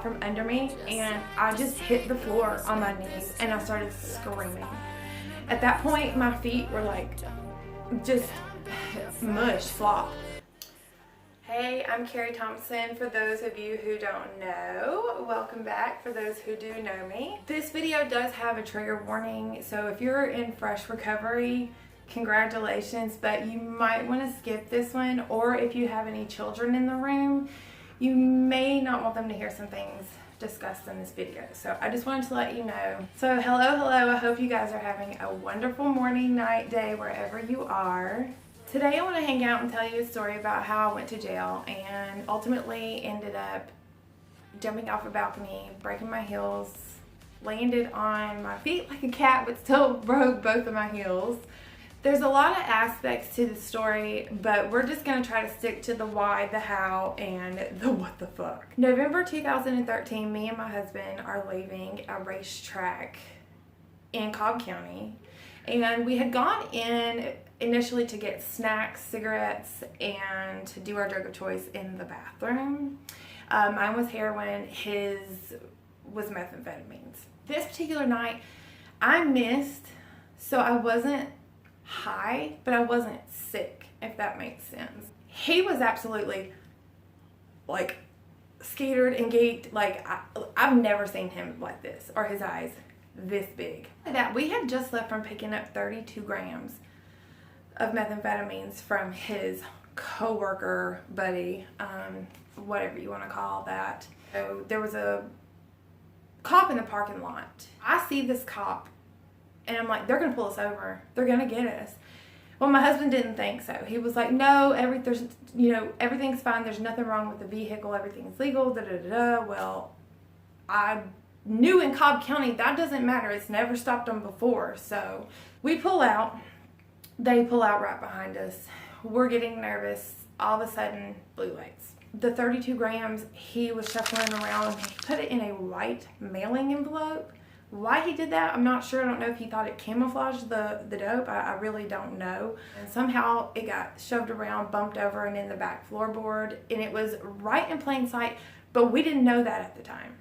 out from under me, and I just hit the floor on my knees and I started screaming. At that point, my feet were like just mush, flop. Hey, I'm Carrie Thompson. For those of you who don't know, welcome back. For those who do know me, this video does have a trigger warning, so if you're in fresh recovery, congratulations, but you might want to skip this one, or if you have any children in the room, you may not want them to hear some things discussed in this video. So I just wanted to let you know. So hello, I hope you guys are having a wonderful morning, night, day, wherever you are. Today I want to hang out and tell you a story about how I went to jail and ultimately ended up jumping off a balcony, breaking my heels, landed on my feet like a cat, but still broke both of my heels. There's a lot of aspects to the story, but we're just going to try to stick to the why, the how, and the what the fuck. November 2013, me and my husband are leaving a racetrack in Cobb County, and we had gone in initially to get snacks, cigarettes, and to do our drug of choice in the bathroom. Mine was heroin, his was methamphetamines. This particular night, I missed, so I wasn't high, but I wasn't sick, if that makes sense. He was absolutely like scared and geeked. Like I've never seen him like this, or his eyes this big. That we had just left from picking up 32 grams of methamphetamines from his co-worker buddy, whatever you want to call that. So there was a cop in the parking lot. I see this cop and I'm like, they're going to pull us over. They're going to get us. Well, my husband didn't think so. He was like, no, everything's fine. There's nothing wrong with the vehicle. Everything's legal, da-da-da-da. Well, I knew in Cobb County that doesn't matter. It's never stopped them before. So we pull out. They pull out right behind us. We're getting nervous. All of a sudden, blue lights. The 32 grams, he was shuffling around. He put it in a white mailing envelope. Why he did that, I'm not sure. I don't know if he thought it camouflaged the dope. I really don't know. And somehow it got shoved around, bumped over, and in the back floorboard. And it was right in plain sight, but we didn't know that at the time.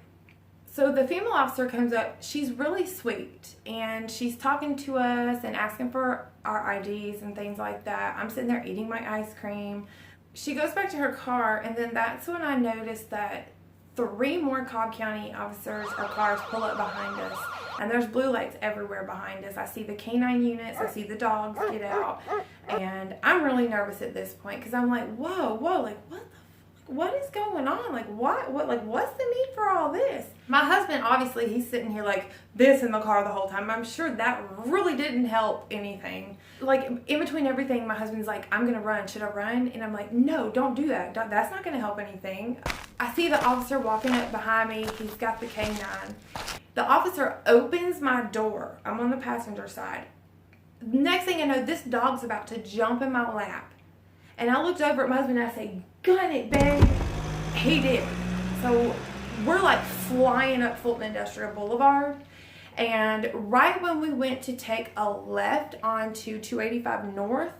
So the female officer comes up. She's really sweet, and she's talking to us and asking for our IDs and things like that. I'm sitting there eating my ice cream. She goes back to her car, and then that's when I noticed that 3 more Cobb County officers or cars pull up behind us, and there's blue lights everywhere behind us. I see the canine units, I see the dogs get out, and I'm really nervous at this point because I'm like, whoa, like what is going on? Like what's the need for all this? My husband, obviously, he's sitting here like this in the car the whole time. I'm sure that really didn't help anything. Like in between everything, my husband's like, I'm gonna run. Should I run? And I'm like, no, don't do that. That's not gonna help anything. I see the officer walking up behind me. He's got the canine. The officer opens my door. I'm on the passenger side. Next thing I know, this dog's about to jump in my lap. And I looked over at my husband and I said, gun it, babe. He did. So we're like flying up Fulton Industrial Boulevard. And right when we went to take a left onto 285 North,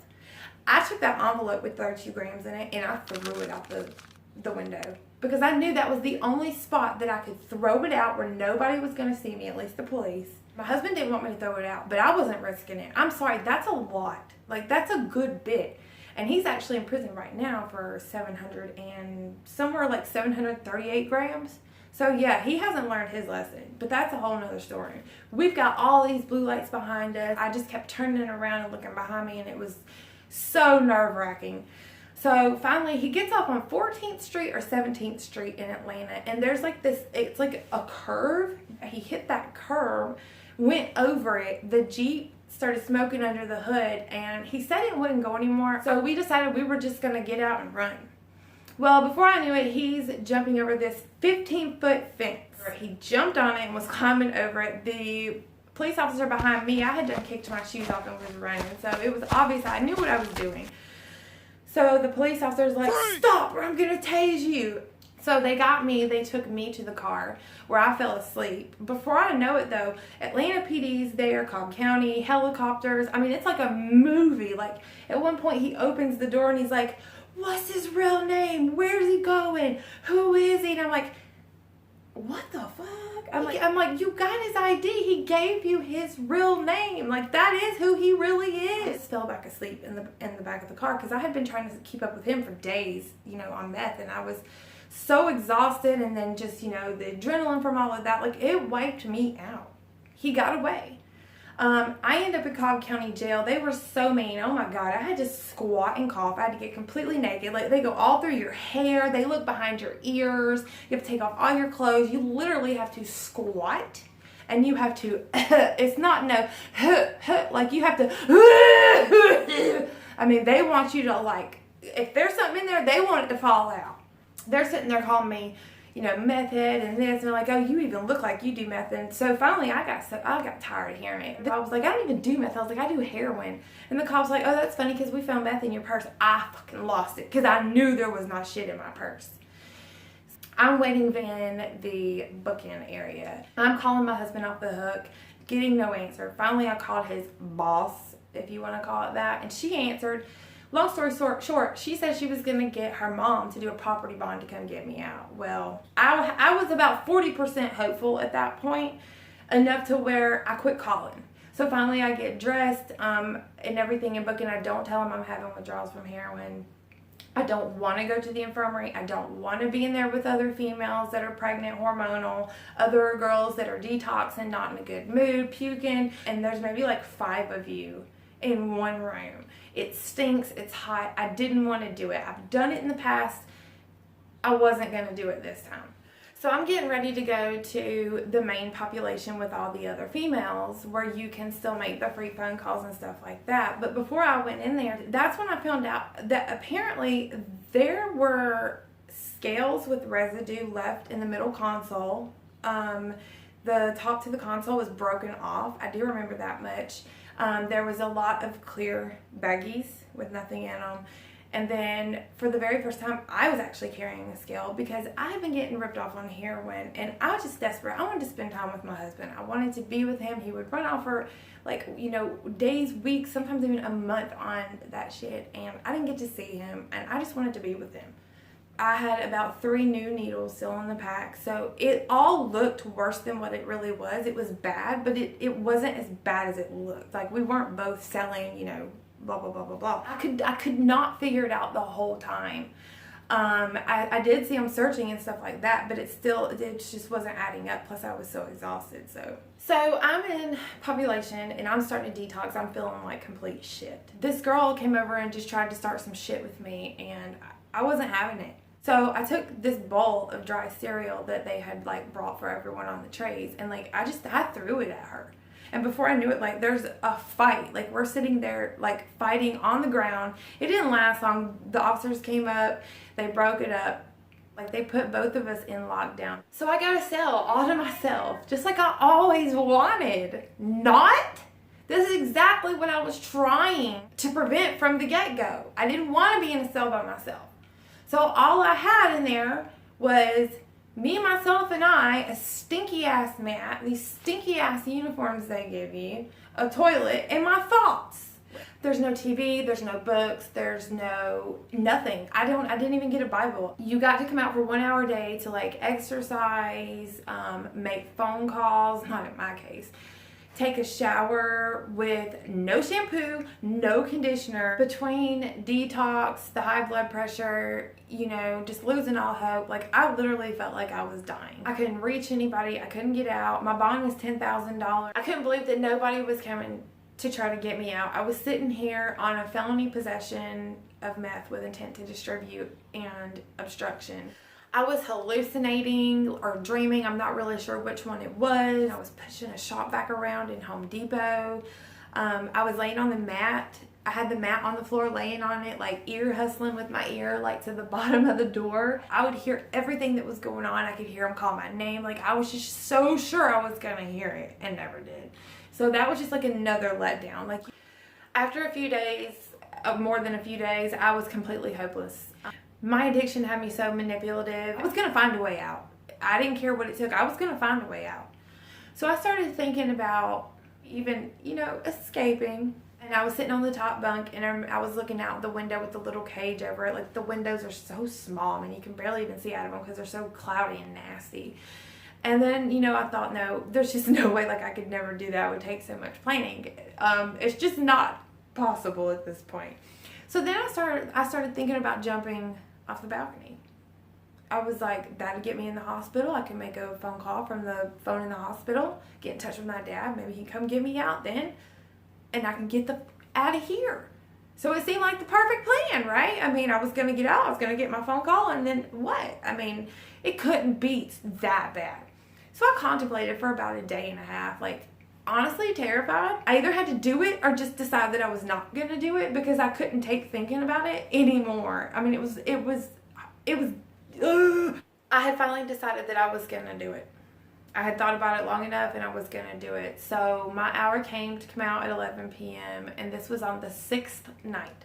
I took that envelope with 32 grams in it and I threw it out the window. Because I knew that was the only spot that I could throw it out where nobody was going to see me, at least the police. My husband didn't want me to throw it out, but I wasn't risking it. I'm sorry, that's a lot. Like, that's a good bit. And he's actually in prison right now for 738 grams. So yeah, he hasn't learned his lesson, but that's a whole nother story. We've got all these blue lights behind us. I just kept turning around and looking behind me, and it was so nerve-wracking. So finally, he gets off on 14th Street or 17th Street in Atlanta, and there's like this, it's like a curve. He hit that curve, went over it. The Jeep started smoking under the hood, and he said it wouldn't go anymore. So we decided we were just going to get out and run. Well, before I knew it, he's jumping over this 15-foot fence. He jumped on it and was climbing over it. The police officer behind me, I had just kicked my shoes off and was running. So it was obvious I knew what I was doing. So the police officer's like, stop or I'm going to tase you. So they got me, they took me to the car where I fell asleep. Before I know it though, Atlanta PD's there, Cobb County, helicopters. I mean, it's like a movie. Like at one point he opens the door and he's like, what's his real name? Where's he going? Who is he? And I'm like, what the fuck? I'm like, you got his ID. He gave you his real name. Like, that is who he really is. I just fell back asleep in the back of the car because I had been trying to keep up with him for days, you know, on meth, and I was so exhausted, and then just, you know, the adrenaline from all of that, like, it wiped me out. He got away. I ended up in Cobb County jail. They were so mean. Oh my God. I had to squat and cough. I had to get completely naked. Like, they go all through your hair. They look behind your ears. You have to take off all your clothes. You literally have to squat, and you have to, it's not no, like, you have to, I mean, they want you to, like, if there's something in there, they want it to fall out. They're sitting there calling me, you know, meth head and this, and they're like, oh, you even look like you do meth. And so finally I got tired of hearing it. I was like, I don't even do meth. I was like, I do heroin. And the cop was like, oh, that's funny because we found meth in your purse. I fucking lost it because I knew there was not shit in my purse. I'm waiting in the bookend area. I'm calling my husband off the hook, getting no answer. Finally I called his boss, if you want to call it that, and she answered. Long story short, she said she was going to get her mom to do a property bond to come get me out. Well, I was about 40% hopeful at that point, enough to where I quit calling. So finally I get dressed and everything in booking. I don't tell them I'm having withdrawals from heroin. I don't want to go to the infirmary. I don't want to be in there with other females that are pregnant, hormonal, other girls that are detoxing, not in a good mood, puking. And there's maybe like 5 of you in one room. It stinks. It's hot. I didn't want to do it. I've done it in the past. I wasn't going to do it this time. So I'm getting ready to go to the main population with all the other females where you can still make the free phone calls and stuff like that. But before I went in there, that's when I found out that apparently there were scales with residue left in the middle console. The top to the console was broken off. I do remember that much. There was a lot of clear baggies with nothing in them. And then for the very first time, I was actually carrying a scale because I had been getting ripped off on heroin, and I was just desperate. I wanted to spend time with my husband. I wanted to be with him. He would run off for, like, you know, days, weeks, sometimes even a month on that shit, and I didn't get to see him, and I just wanted to be with him. I had about 3 new needles still in the pack, so it all looked worse than what it really was. It was bad, but it wasn't as bad as it looked. Like, we weren't both selling, you know, blah, blah, blah, blah, blah. I could not figure it out the whole time. I did see him searching and stuff like that, but it just wasn't adding up. Plus, I was so exhausted, So I'm in population, and I'm starting to detox. I'm feeling like complete shit. This girl came over and just tried to start some shit with me, and I wasn't having it. So I took this bowl of dry cereal that they had, like, brought for everyone on the trays, and, like, I threw it at her. And before I knew it, like, there's a fight. Like, we're sitting there, like, fighting on the ground. It didn't last long. The officers came up. They broke it up. Like, they put both of us in lockdown. So I got a cell all to myself, just like I always wanted. Not? This is exactly what I was trying to prevent from the get-go. I didn't want to be in a cell by myself. So all I had in there was me, myself, and I, a stinky-ass mat, these stinky-ass uniforms they give you, a toilet, and my thoughts. There's no TV, there's no books, there's no nothing. I didn't even get a Bible. You got to come out for 1 hour a day to, like, exercise, make phone calls, not in my case, take a shower with no shampoo, no conditioner. Between detox, the high blood pressure, you know, just losing all hope, like, I literally felt like I was dying. I couldn't reach anybody. I couldn't get out. My bond was $10,000. I couldn't believe that nobody was coming to try to get me out. I was sitting here on a felony possession of meth with intent to distribute and obstruction. I was hallucinating or dreaming. I'm not really sure which one it was. I was pushing a shop vac around in Home Depot. I was laying on the mat. I had the mat on the floor, laying on it, like, ear hustling with my ear, like, to the bottom of the door. I would hear everything that was going on. I could hear him call my name. Like, I was just so sure I was going to hear it and never did. So that was just, like, another letdown. Like, after a few days, more than a few days, I was completely hopeless. My addiction had me so manipulative. I was going to find a way out. I didn't care what it took. I was going to find a way out. So I started thinking about even, you know, escaping. And I was sitting on the top bunk, and I was looking out the window with the little cage over it. Like, the windows are so small. I mean, you can barely even see out of them because they're so cloudy and nasty. And then, you know, I thought, no, there's just no way, like, I could never do that. It would take so much planning. It's just not possible at this point. So then I started thinking about jumping off the balcony. I was like, that'd get me in the hospital. I could make a phone call from the phone in the hospital, get in touch with my dad. Maybe he'd come get me out then, and I can get out of here. So it seemed like the perfect plan, right? I mean, I was going to get out. I was going to get my phone call, and then what? I mean, it couldn't beat that bad. So I contemplated for about a day and a half, like, honestly terrified. I either had to do it or just decide that I was not going to do it because I couldn't take thinking about it anymore. I mean, it was, I had finally decided that I was going to do it. I had thought about it long enough and I was going to do it. So my hour came to come out at 11 p.m. and this was on the 6th night.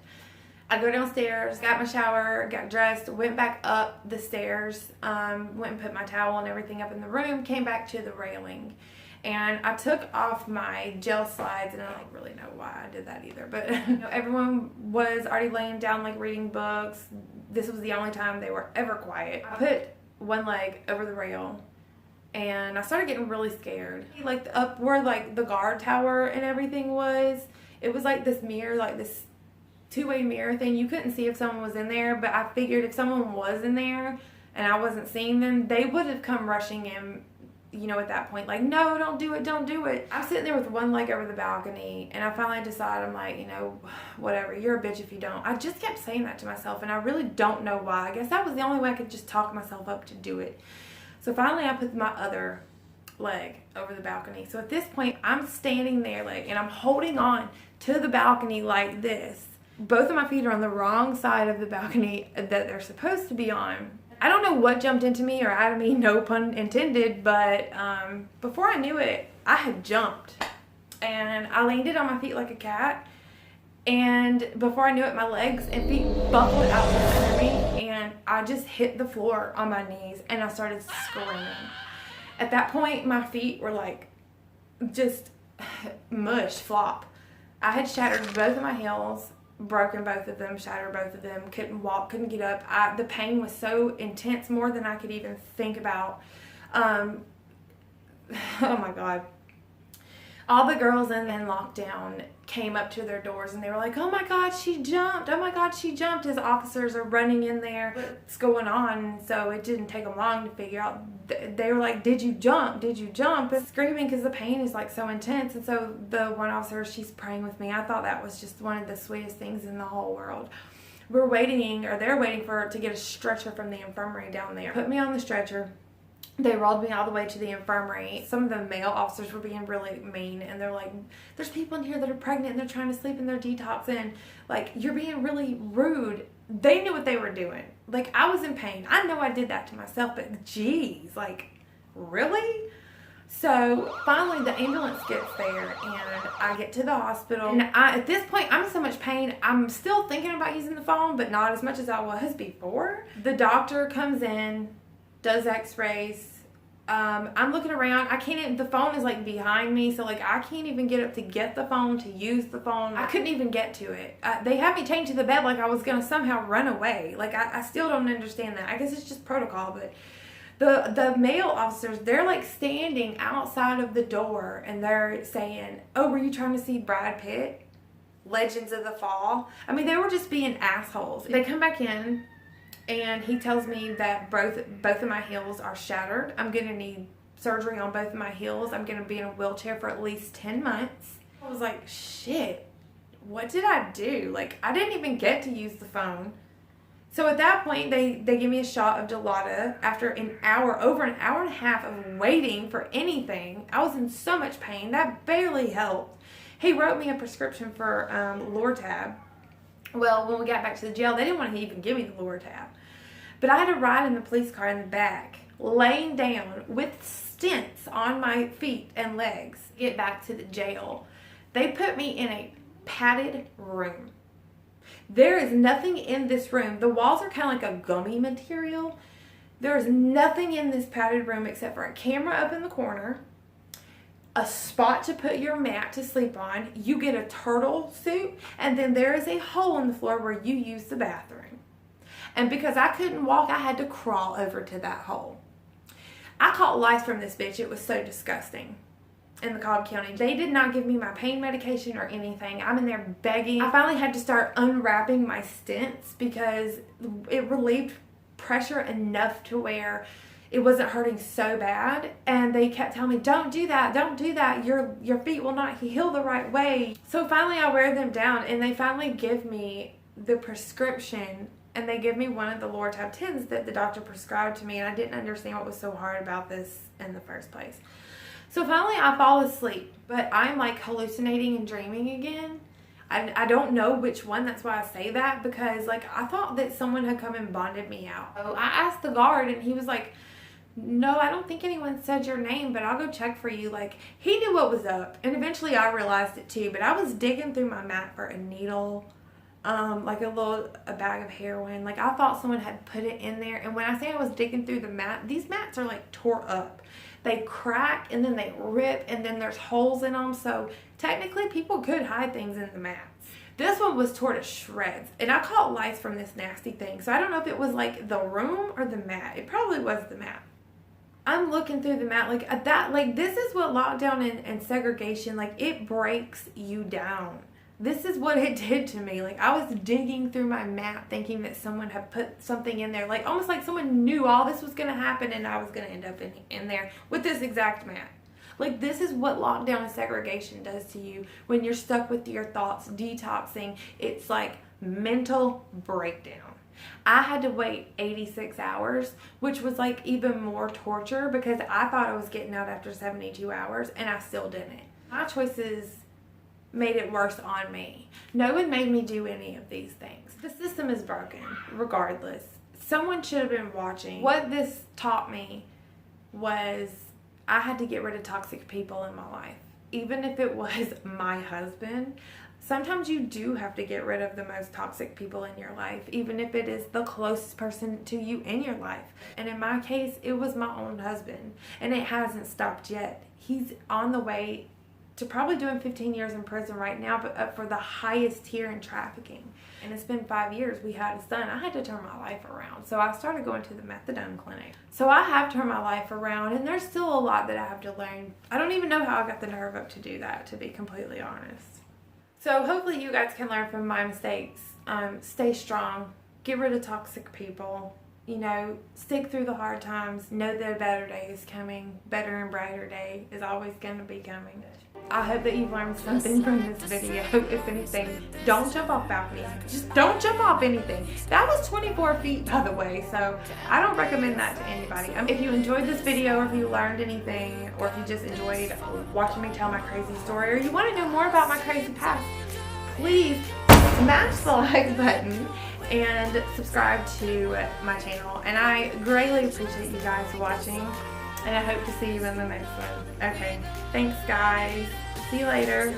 I go downstairs, got my shower, got dressed, went back up the stairs, went and put my towel and everything up in the room, came back to the railing. And I took off my gel slides, and I don't really know why I did that either. But you know, everyone was already laying down, like reading books. This was the only time they were ever quiet. I put one leg over the rail, and I started getting really scared. Like up where like the guard tower and everything was, it was like this mirror, like this two-way mirror thing. You couldn't see if someone was in there, but I figured if someone was in there and I wasn't seeing them, they would have come rushing in, you know, at that point, like, no, don't do it, don't do it. I'm sitting there with one leg over the balcony, and I finally decided, I'm like, you know, whatever, you're a bitch if you don't. I just kept saying that to myself, and I really don't know why. I guess that was the only way I could just talk myself up to do it. So finally, I put my other leg over the balcony. So at this point, I'm standing there, like, and I'm holding on to the balcony like this. Both of my feet are on the wrong side of the balcony that they're supposed to be on. I don't know what jumped into me or out of me, no pun intended, but before I knew it, I had jumped. And I landed on my feet like a cat. And before I knew it, my legs and feet buckled out from under me. And I just hit the floor on my knees and I started screaming. At that point, my feet were like just mush, flop. I had shattered both of my heels. Broken both of them, shattered both of them, couldn't walk, couldn't get up. The pain was so intense, more than I could even think about. Oh my God. All the girls in lockdown came up to their doors and they were like, oh my God, she jumped. Oh my God, she jumped. As officers are running in there, what's going on? So it didn't take them long to figure out. They were like, did you jump? Did you jump? And screaming because the pain is like so intense. And so the one officer, she's praying with me. I thought that was just one of the sweetest things in the whole world. They're waiting to get a stretcher from the infirmary down there. Put me on the stretcher. They rolled me all the way to the infirmary. Some of the male officers were being really mean, and they're like, there's people in here that are pregnant and they're trying to sleep in their detox, and like, you're being really rude. They knew what they were doing. Like, I was in pain. I know I did that to myself, but geez, like, really? So finally the ambulance gets there and I get to the hospital. And at this point, I'm in so much pain. I'm still thinking about using the phone, but not as much as I was before. The doctor comes in, does x-rays. I'm looking around. I can't even, the phone is like behind me, so like I can't even get up to get the phone, to use the phone. I couldn't even get to it. They had me chained to the bed like I was gonna somehow run away. Like I still don't understand that. I guess it's just protocol, but the male officers, they're like standing outside of the door and they're saying, oh, were you trying to see Brad Pitt? Legends of the Fall. I mean, they were just being assholes. They come back in and he tells me that both of my heels are shattered. I'm going to need surgery on both of my heels. I'm going to be in a wheelchair for at least 10 months. I was like, shit, what did I do? Like, I didn't even get to use the phone. So at that point, they give me a shot of Dilaudid after over an hour and a half of waiting for anything. I was in so much pain. That barely helped. He wrote me a prescription for Lortab. Well, when we got back to the jail, they didn't want to even give me the Lortab. But I had to ride in the police car in the back, laying down with stents on my feet and legs to get back to the jail. They put me in a padded room. There is nothing in this room. The walls are kind of like a gummy material. There is nothing in this padded room except for a camera up in the corner, a spot to put your mat to sleep on. You get a turtle suit, and then there is a hole in the floor where you use the bathroom. And because I couldn't walk, I had to crawl over to that hole. I caught lice from this bitch. It was so disgusting. In the Cobb County. They did not give me my pain medication or anything. I'm in there begging. I finally had to start unwrapping my stents because it relieved pressure enough to where it wasn't hurting so bad. And they kept telling me, don't do that, don't do that. Your feet will not heal the right way. So finally I wear them down and they finally give me the prescription, and they give me one of the Loratab 10s that the doctor prescribed to me, and I didn't understand what was so hard about this in the first place. So finally I fall asleep, but I'm like hallucinating and dreaming again. I don't know which one, that's why I say that, because like I thought that someone had come and bonded me out. So I asked the guard and he was like, no, I don't think anyone said your name, but I'll go check for you. Like, he knew what was up, and eventually I realized it too, but I was digging through my mat for a needle, like a bag of heroin. Like, I thought someone had put it in there, and when I say I was digging through the mat, these mats are like tore up. They crack and then they rip and then there's holes in them, so technically people could hide things in the mats. This one was torn to shreds, and I caught lice from this nasty thing, so I don't know if it was like the room or the mat. It probably was the mat. I'm looking through the mat like this is what lockdown and segregation, like, it breaks you down. This is what it did to me. Like, I was digging through my mat thinking that someone had put something in there, like almost like someone knew all this was going to happen and I was going to end up in there with this exact mat. Like, this is what lockdown and segregation does to you when you're stuck with your thoughts, detoxing. It's like mental breakdown. I had to wait 86 hours, which was like even more torture because I thought I was getting out after 72 hours and I still didn't. My choices made it worse on me. No one made me do any of these things. The system is broken, regardless. Someone should have been watching. What this taught me was I had to get rid of toxic people in my life. Even if it was my husband, sometimes you do have to get rid of the most toxic people in your life, even if it is the closest person to you in your life. And in my case, it was my own husband, and it hasn't stopped yet. He's on the way to probably doing 15 years in prison right now, but up for the highest tier in trafficking. And it's been 5 years. We had a son. I had to turn my life around. So I started going to the Methadone clinic. So I have turned my life around, and there's still a lot that I have to learn. I don't even know how I got the nerve up to do that, to be completely honest. So hopefully you guys can learn from my mistakes. Stay strong. Get rid of toxic people. You know, stick through the hard times. Know that a better day is coming. Better and brighter day is always going to be coming. I hope that you've learned something from this video. If anything, don't jump off balconies. Just don't jump off anything. That was 24 feet, by the way, so I don't recommend that to anybody. If you enjoyed this video, or if you learned anything, or if you just enjoyed watching me tell my crazy story, or you want to know more about my crazy past, please smash the like button and subscribe to my channel. And I greatly appreciate you guys watching, and I hope to see you in the next one. Okay, thanks guys. See you later.